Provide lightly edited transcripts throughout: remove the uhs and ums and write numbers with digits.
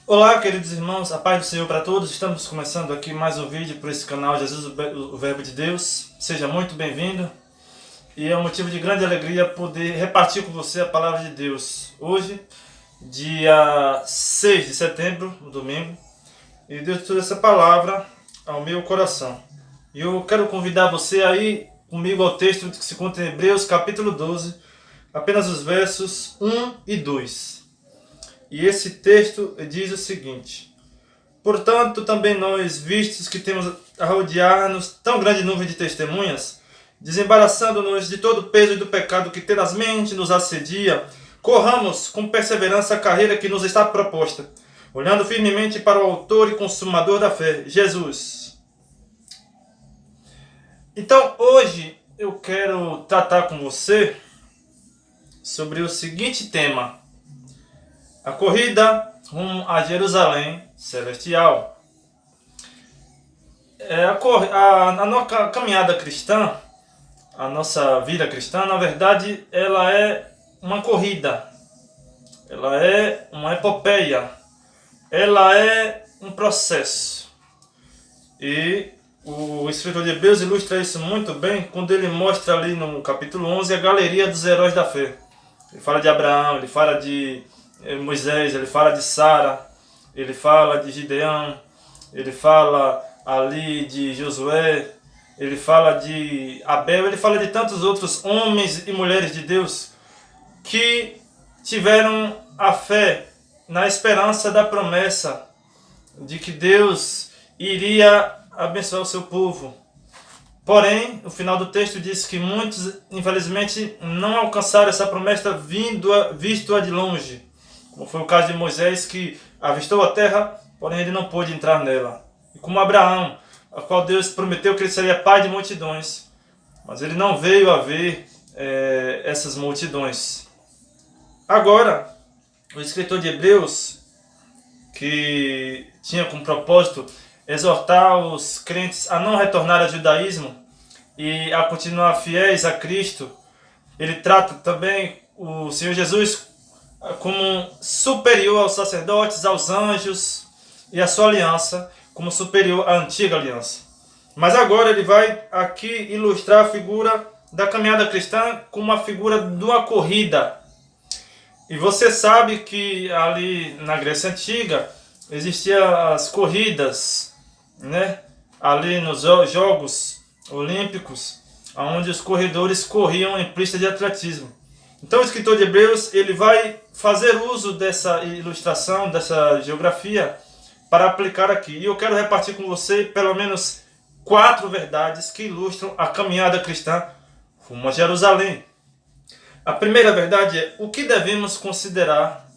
Olá, queridos irmãos, a paz do Senhor para todos. Estamos começando aqui mais um vídeo por esse canal Jesus, o Verbo de Deus. Seja muito bem-vindo. E é um motivo de grande alegria poder repartir com você a palavra de Deus. Hoje, dia 6 de setembro, domingo, e Deus trouxe essa palavra ao meu coração. E eu quero convidar você a ir comigo ao texto que se encontra em Hebreus capítulo 12, apenas os versos 1 e 2. E esse texto diz o seguinte: portanto, também nós, vistos que temos a rodear-nos tão grande nuvem de testemunhas, desembaraçando-nos de todo o peso e do pecado que tenazmente nos assedia, corramos com perseverança a carreira que nos está proposta, olhando firmemente para o autor e consumador da fé, Jesus. Então, hoje eu quero tratar com você sobre o seguinte tema: a corrida rumo a Jerusalém Celestial. A nossa caminhada cristã, a nossa vida cristã, na verdade, ela é uma corrida, ela é uma epopeia, ela é um processo. E o escritor de Hebreus ilustra isso muito bem quando ele mostra ali no capítulo 11 a galeria dos heróis da fé. Ele fala de Abraão, ele fala de Moisés, ele fala de Sara, ele fala de Gideão, ele fala ali de Josué, ele fala de Abel, ele fala de tantos outros homens e mulheres de Deus que tiveram a fé na esperança da promessa de que Deus iria abençoar o seu povo. Porém, o final do texto diz que muitos, infelizmente, não alcançaram essa promessa visto-a de longe. Como foi o caso de Moisés, que avistou a terra, porém ele não pôde entrar nela. E como Abraão, a qual Deus prometeu que ele seria pai de multidões, mas ele não veio a ver essas multidões. Agora, o escritor de Hebreus, que tinha como propósito exortar os crentes a não retornar ao judaísmo e a continuar fiéis a Cristo, ele trata também o Senhor Jesus como superior aos sacerdotes, aos anjos, e a sua aliança como superior à antiga aliança. Mas agora ele vai aqui ilustrar a figura da caminhada cristã como uma figura de uma corrida. E você sabe que ali na Grécia Antiga existiam as corridas, né? Ali nos Jogos Olímpicos, onde os corredores corriam em pista de atletismo. Então o escritor de Hebreus ele vai fazer uso dessa ilustração, dessa geografia, para aplicar aqui. E eu quero repartir com você pelo menos 4 verdades que ilustram a caminhada cristã rumo a Jerusalém. A primeira verdade é o que devemos considerar.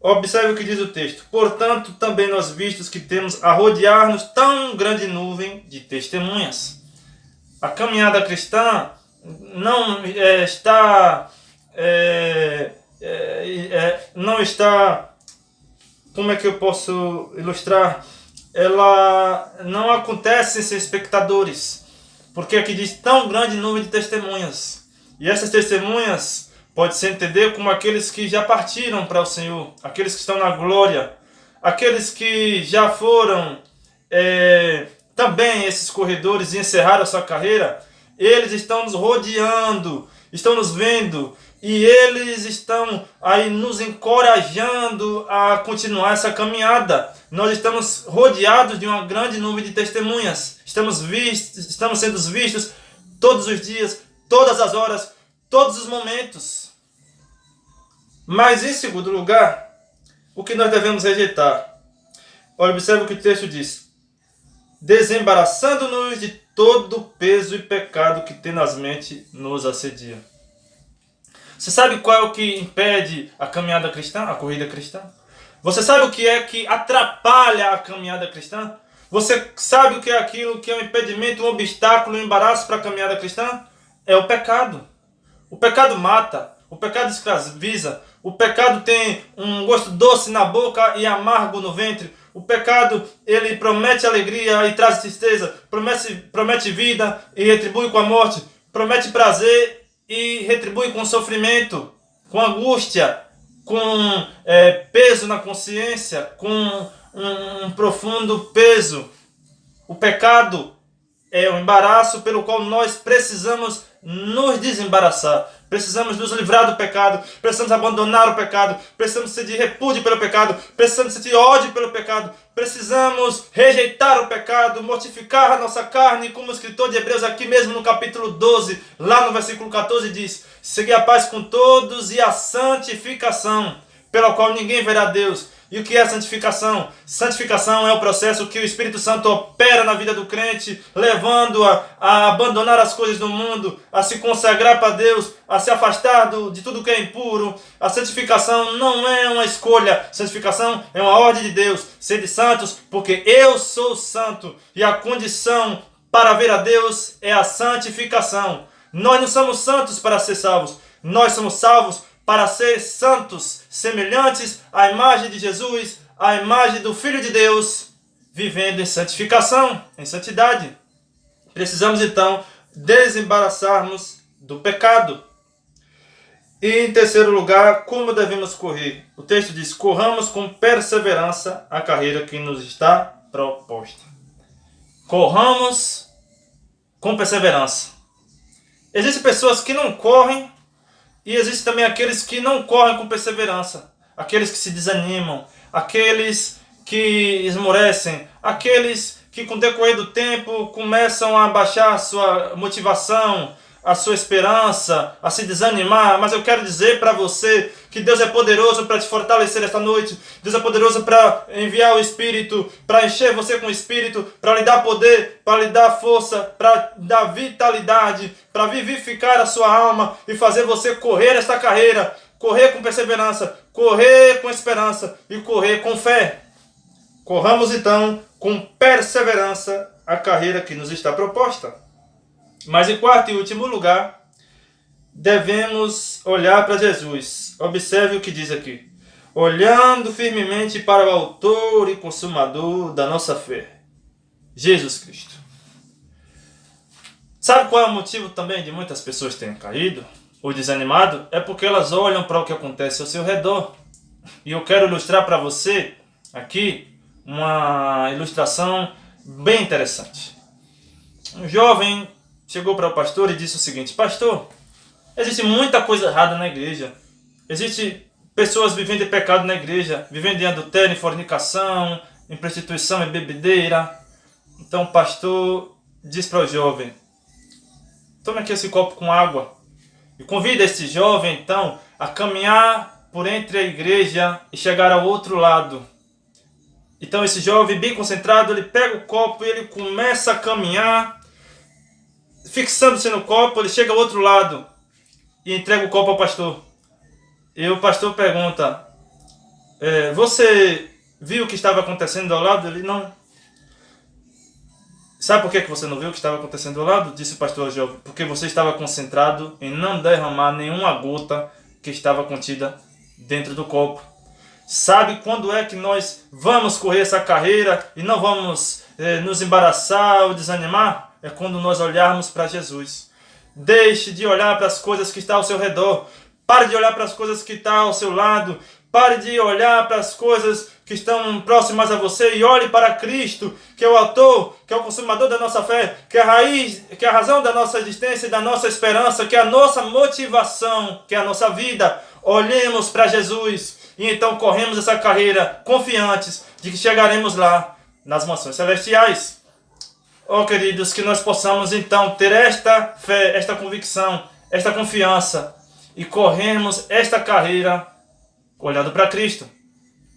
Observe o que diz o texto. Portanto, também nós vistos que temos a rodear-nos tão grande nuvem de testemunhas. A caminhada cristã não está, como é que eu posso ilustrar? Ela não acontece sem espectadores, porque aqui diz tão grande nuvem de testemunhas. E essas testemunhas Pode-se entender como aqueles que já partiram para o Senhor, aqueles que estão na glória, aqueles que já foram também esses corredores e encerraram a sua carreira. Eles estão nos rodeando, estão nos vendo e eles estão aí nos encorajando a continuar essa caminhada. Nós estamos rodeados de uma grande nuvem de testemunhas. Estamos sendo vistos todos os dias, todas as horas, todos os momentos. Mas em segundo lugar, o que nós devemos rejeitar? Olha, observe o que o texto diz. Desembaraçando-nos de todo o peso e pecado que tenazmente nos assedia. Você sabe qual é o que impede a caminhada cristã, a corrida cristã? Você sabe o que é que atrapalha a caminhada cristã? Você sabe o que é aquilo que é um impedimento, um obstáculo, um embaraço para a caminhada cristã? É o pecado. O pecado mata, o pecado escraviza, o pecado tem um gosto doce na boca e amargo no ventre. O pecado, ele promete alegria e traz tristeza, promete vida e retribui com a morte, promete prazer e retribui com sofrimento, com angústia, com peso na consciência, com um profundo peso. O pecado é um embaraço pelo qual nós precisamos nos desembaraçar. Precisamos nos livrar do pecado, precisamos abandonar o pecado, precisamos sentir repúdio pelo pecado, precisamos sentir ódio pelo pecado, precisamos rejeitar o pecado, mortificar a nossa carne, como o escritor de Hebreus aqui mesmo no capítulo 12, lá no versículo 14 diz: seguir a paz com todos e a santificação, pela qual ninguém verá Deus. E o que é santificação? Santificação é o processo que o Espírito Santo opera na vida do crente, levando-a a abandonar as coisas do mundo, a se consagrar para Deus, a se afastar de tudo que é impuro. A santificação não é uma escolha, santificação é uma ordem de Deus. Sede santos, porque eu sou santo. E a condição para ver a Deus é a santificação. Nós não somos santos para ser salvos, nós somos salvos para ser santos, semelhantes à imagem de Jesus, à imagem do Filho de Deus, vivendo em santificação, em santidade. Precisamos então desembaraçarmos do pecado. E em terceiro lugar, como devemos correr? O texto diz: corramos com perseverança a carreira que nos está proposta. Corramos com perseverança. Existem pessoas que não correm, e existem também aqueles que não correm com perseverança, aqueles que se desanimam, aqueles que esmorecem, aqueles que com o decorrer do tempo começam a baixar a sua motivação, a sua esperança, a se desanimar. Mas eu quero dizer para você que Deus é poderoso para te fortalecer esta noite. Deus é poderoso para enviar o Espírito, para encher você com o Espírito, para lhe dar poder, para lhe dar força, para dar vitalidade, para vivificar a sua alma e fazer você correr esta carreira, correr com perseverança, correr com esperança e correr com fé. Corramos então com perseverança a carreira que nos está proposta. Mas em quarto e último lugar, devemos olhar para Jesus. Observe o que diz aqui: olhando firmemente para o autor e consumador da nossa fé, Jesus Cristo. Sabe qual é o motivo também de muitas pessoas terem caído ou desanimado? É porque elas olham para o que acontece ao seu redor. E eu quero ilustrar para você aqui uma ilustração bem interessante. Um jovem chegou para o pastor e disse o seguinte: pastor, existe muita coisa errada na igreja. Existem pessoas vivendo em pecado na igreja, vivendo em adultério, em fornicação, em prostituição, em bebedeira. Então o pastor diz para o jovem: tome aqui esse copo com água. E convida esse jovem então a caminhar por entre a igreja e chegar ao outro lado. Então esse jovem bem concentrado, ele pega o copo e ele começa a caminhar, fixando-se no copo. Ele chega ao outro lado e entrega o copo ao pastor. E o pastor pergunta: você viu o que estava acontecendo ao lado? Ele: não. Sabe por que você não viu o que estava acontecendo ao lado? Disse o pastor ao jovem: porque você estava concentrado em não derramar nenhuma gota que estava contida dentro do copo. Sabe quando é que nós vamos correr essa carreira e não vamos nos embaraçar ou desanimar? É quando nós olharmos para Jesus. Deixe de olhar para as coisas que estão ao seu redor. Pare de olhar para as coisas que estão ao seu lado. Pare de olhar para as coisas que estão próximas a você e olhe para Cristo, que é o autor, que é o consumador da nossa fé, que é a raiz, que é a razão da nossa existência e da nossa esperança, que é a nossa motivação, que é a nossa vida. Olhemos para Jesus e então corremos essa carreira confiantes de que chegaremos lá nas mansões celestiais. Oh, queridos, que nós possamos então ter esta fé, esta convicção, esta confiança e corrermos esta carreira olhando para Cristo.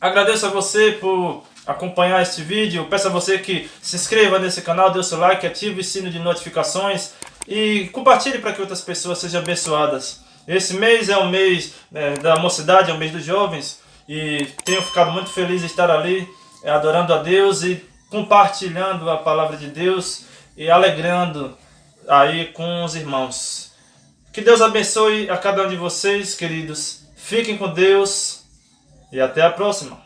Agradeço a você por acompanhar este vídeo. Peço a você que se inscreva nesse canal, dê o seu like, ative o sino de notificações e compartilhe para que outras pessoas sejam abençoadas. Esse mês é o mês da mocidade, é o mês dos jovens e tenho ficado muito feliz de estar ali adorando a Deus e compartilhando a palavra de Deus e alegrando aí com os irmãos. Que Deus abençoe a cada um de vocês, queridos. Fiquem com Deus e até a próxima.